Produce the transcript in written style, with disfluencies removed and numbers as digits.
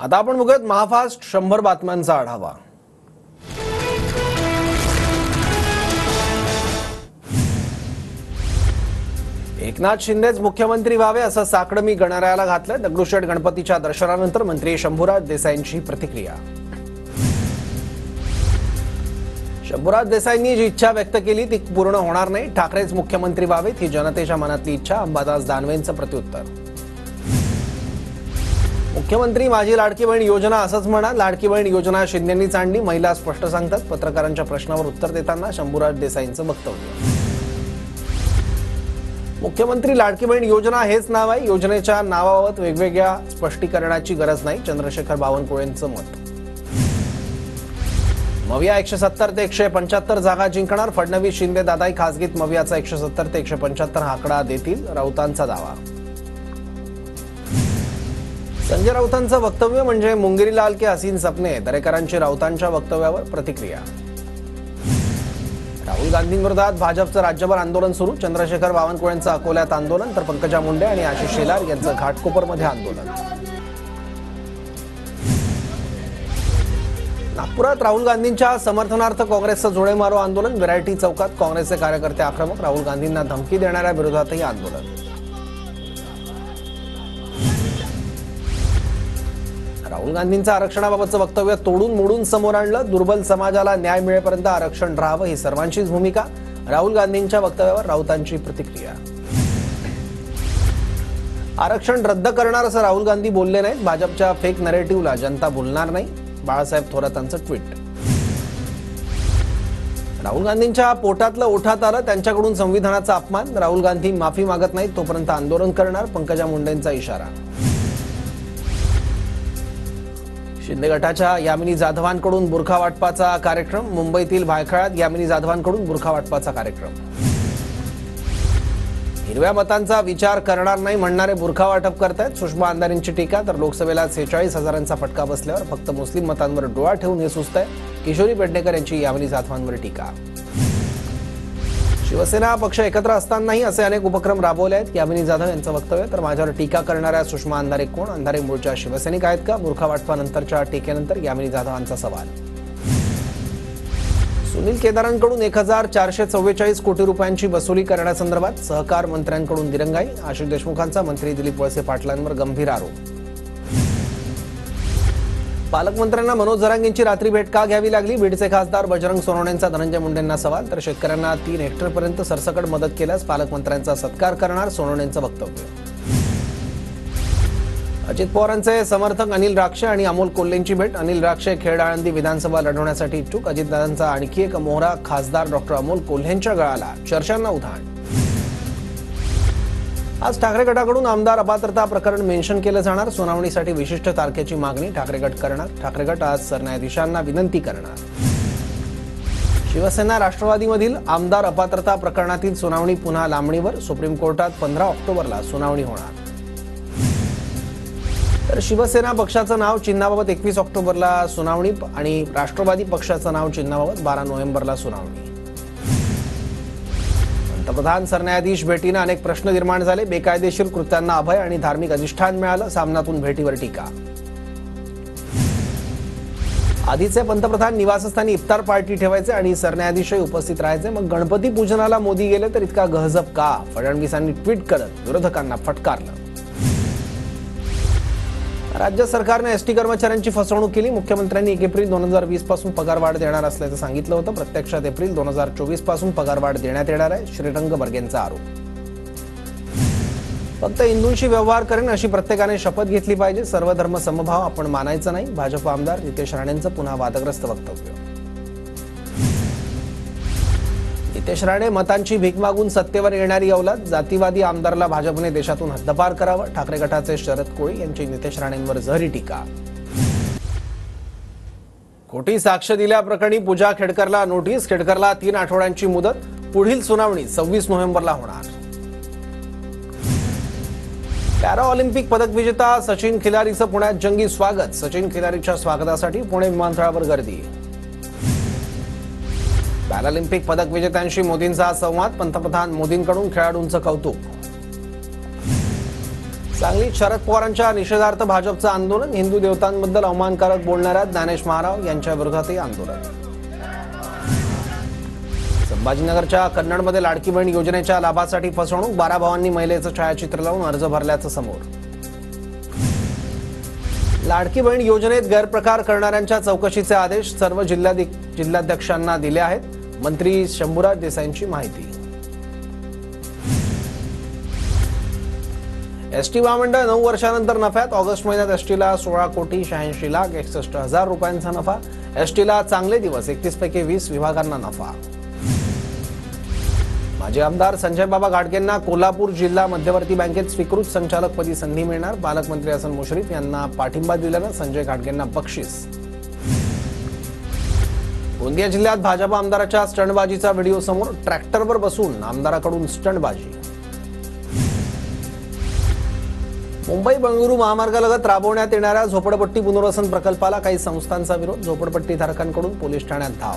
आता आपण बघूयात महाफास्ट 100 बातम्यांचा आढावा। एकनाथ शिंदेच मुख्यमंत्री व्हावे असं साकडं गणरायाला घातलं। दगडूशेठ गणपतीच्या दर्शनानंतर मंत्री शंभूराज देसाईंची प्रतिक्रिया। शंभूराज देसाईंनी जी इच्छा व्यक्त केली ती पूर्ण होणार नाही। ठाकरेच मुख्यमंत्री व्हावेत ही जनतेच्या मनातली इच्छा। अंबादास दानवेंचं प्रत्युत्तर। मुख्यमंत्री माझी लाडकी बहीण योजना असंच म्हणा। लाडकी बहीण योजना शिंदेंनीच आणली, महिला स्पष्ट सांगतात। पत्रकारांच्या प्रश्नावर उत्तर देताना शंभूराज देसाईंचं वक्तव्य। मुख्यमंत्री लाडकी बहीण योजना हेच नाव आहे। योजनेच्या नावाबाबत वेगवेगळ्या स्पष्टीकरणाची गरज नाही। चंद्रशेखर बावनकुळेंचं मत। मविया 170 ते 175 जागा जिंकणार। फडणवीस शिंदे दादाई खासगीत मवियाचा 170 ते 175 हा आकडा देतील, राऊतांचा दावा। संजय राऊतांचं वक्तव्य म्हणजे मुंगेरी लाल के हसीन सपने। दरेकरांची राऊतांच्या वक्तव्यावर प्रतिक्रिया। राहुल गांधींविरोधात भाजपचं राज्यभर आंदोलन सुरू। चंद्रशेखर बावनकुळेंचं अकोल्यात आंदोलन, तर पंकजा मुंडे आणि आशिष शेलार यांचं घाटकोपरमध्ये आंदोलन। नागपुरात राहुल गांधींच्या समर्थनार्थ काँग्रेसचं जोडे मारो आंदोलन। व्हरायटी चौकात काँग्रेसचे कार्यकर्ते आक्रमक। राहुल गांधींना धमकी देणाऱ्या विरोधातही आंदोलन। राहुल गांधींचं आरक्षणाबाबतचं वक्तव्य तोडून मोडून समोर आणलं। दुर्बल समाजाला न्याय मिळेपर्यंत आरक्षण राहावं ही सर्वांचीच भूमिका। राहुल गांधींच्या वक्तव्यावर राऊतांची प्रतिक्रिया। आरक्षण रद्द करणार असं राहुल गांधी बोलले नाहीत। भाजपच्या फेक नरेटिव्हला जनता भुलणार नाही। बाळासाहेब थोरातांचं ट्विट। राहुल गांधींच्या पोटातलं ओठात आलं, त्यांच्याकडून संविधानाचा अपमान। राहुल गांधी माफी मागत नाहीत तोपर्यंत आंदोलन करणार, पंकजा मुंडेंचा इशारा। शिंदे गटाच्या यामिनी जाधवांकडून बुरखा वाटपाचा कार्यक्रम। मुंबईतील भायखळ्यात यामिनी जाधवांकडून बुरखा वाटपाचा कार्यक्रम। हिरव्या मतांचा विचार करणार नाही म्हणणारे बुरखा वाटप करतायत, सुषमा अंधारेंची टीका। तर लोकसभेला 46,000चा फटका बसल्यावर फक्त मुस्लिम मतांवर डोळा ठेवून हे सुचतंय, किशोरी पेडणेकर यांची यामिनी जाधवांवर टीका। शिवसेना पक्ष एकत्र असतानाही असे अनेक उपक्रम राबवले आहेत, यामिनी जाधव यांचं वक्तव्य। तर माझ्यावर टीका करणाऱ्या सुषमा अंधारे कोण? अंधारे मूळच्या शिवसैनिक आहेत का? बुरखा वाटपानंतरच्या टीकेनंतर यामिनी जाधवांचा सवाल। सुनील केदारांकडून 1,444 कोटी रुपयांची वसुली करण्यासंदर्भात सहकार मंत्र्यांकडून दिरंगाई। आशिष देशमुखांचा मंत्री दिलीप वळसे पाटलांवर गंभीर आरोप। पालकमंत्र्यांना मनोज जरांगेंची रात्री भेट का घ्यावी लागली? बीडचे खासदार बजरंग सोनवणेंचा धनंजय मुंडेंना सवाल। तर शेतकऱ्यांना 3 हेक्टरपर्यंत सरसकट मदत केल्यास पालकमंत्र्यांचा सत्कार करणार, सोनवणेंचं वक्तव्य। अजित पवारांचे समर्थक अनिल राक्षे आणि अमोल कोल्हेंची भेट। अनिल राक्षे खेड आळंदी विधानसभा लढवण्यासाठी इच्छुक। अजितदादांचा आणखी एक मोहरा खासदार डॉक्टर अमोल कोल्हेंच्या गळाला, चर्चांना उधाण। आज ठाकरे गटाकडून आमदार अपात्रता प्रकरण मेन्शन केलं जाणार। सुनावणीसाठी विशिष्ट तारखेची मागणी ठाकरे गट करणार। ठाकरे गट आज सरन्यायाधीशांना विनंती करणार। शिवसेना राष्ट्रवादीमधील आमदार अपात्रता प्रकरणातील सुनावणी पुन्हा लांबणीवर। सुप्रीम कोर्टात 15 ऑक्टोबरला सुनावणी होणार। तर शिवसेना पक्षाचं नाव चिन्हाबाबत 21 ऑक्टोबरला सुनावणी आणि राष्ट्रवादी पक्षाचं नाव चिन्हाबाबत 12 नोव्हेंबरला सुनावणी। पंतप्रधान सरन्यायाधीश भेटीनं अनेक प्रश्न निर्माण झाले। बेकायदेशीर कृत्यांना अभय आणि धार्मिक अधिष्ठान मिळालं, सामनातून भेटीवर टीका। आधीचे पंतप्रधान निवासस्थानी इफ्तार पार्टी ठेवायचे आणि सरन्यायाधीशही उपस्थित राहायचे, मग गणपती पूजनाला मोदी गेले तर इतका गहजब का? फडणवीसांनी ट्विट करत विरोधकांना फटकारलं। राज्य सरकारने एसटी कर्मचाऱ्यांची फसवणूक केली। मुख्यमंत्र्यांनी 1 एप्रिल 2020 पासून पगारवाढ देणार असल्याचं सांगितलं होतं, प्रत्यक्षात एप्रिल 2024 पासून पगारवाढ देण्यात येणार आहे, श्रीरंग बर्गेंचा आरोप। फक्त हिंदूंशी व्यवहार करेन अशी प्रत्येकाने शपथ घेतली पाहिजे, सर्व धर्म समभाव आपण मानायचा नाही, भाजप आमदार नितेश राणेंचं पुन्हा वादग्रस्त वक्तव्य। नितेश राणे मतांची भीक मागून सत्तेवर येणारी अवलाद, जातीवादी आमदाराला भाजपने देशातून हद्दपार करावं। ठाकरे गटाचे शरद कोळी यांची नितेश राणेंवर जहरी टीका। खोटी साक्ष दिल्याप्रकरणी पूजा खेडकरला नोटीस। खेडकरला 3 आठवड्यांची मुदत, पुढील सुनावणी 26 नोव्हेंबरला होणार। पॅरा ऑलिम्पिक पदक विजेता सचिन खिलारीचं पुण्यात जंगी स्वागत। सचिन खिलारीच्या स्वागतासाठी पुणे विमानतळावर गर्दी। पॅरालिम्पिक पदक विजेत्यांशी मोदींचा संवाद। पंतप्रधान मोदींकडून खेळाडूंचं कौतुक। सांगलीत शरद पवारांच्या निषेधार्थ भाजपचं आंदोलन. हिंदू देवतांबद्दल अवमानकारक बोलणाऱ्या ज्ञानेश महाराव यांच्या विरोधातही आंदोलन. संभाजीनगरच्या कन्नडमध्ये लाडकी बहीण योजनेच्या लाभासाठी फसवणूक. 12 भावांनी महिलेचं छायाचित्र लावून अर्ज भरल्याचं समोर. लाडकी बहीण योजनेत गैरप्रकार करणाऱ्यांच्या चौकशीचे आदेश सर्व जिल्हाध्यक्षांना दिले आहेत. मंत्री शंभूराज देसाईंची माहिती. एसटी महामंडळ 9 वर्षानंतर नफ्यात. ऑगस्ट महिन्यात एसटीला 16,86,61,000 रुपयांचा नफा. एसटीला चांगले दिवस. 31 पैकी 20 विभागांना नफा. माजी आमदार संजय बाबा घाटगेंना कोल्हापूर जिल्हा मध्यवर्ती बँकेत स्वीकृत संचालकपदी संधी मिळणार. पालकमंत्री हसन मुश्रीफ यांना पाठिंबा दिल्यानं संजय घाटगेंना बक्षीस. गोंदिया जिल्ह्यात भाजप आमदाराच्या स्टंटबाजीचा व्हिडिओ समोर. ट्रॅक्टरवर बसून आमदाराकडून स्टंटबाजी. मुंबई बंगळुरू महामार्गालगत राबवण्यात येणाऱ्या झोपडपट्टी पुनर्वसन प्रकल्पाला काही संस्थांचा विरोध. झोपडपट्टी धारकांकडून पोलीस ठाण्यात धाव.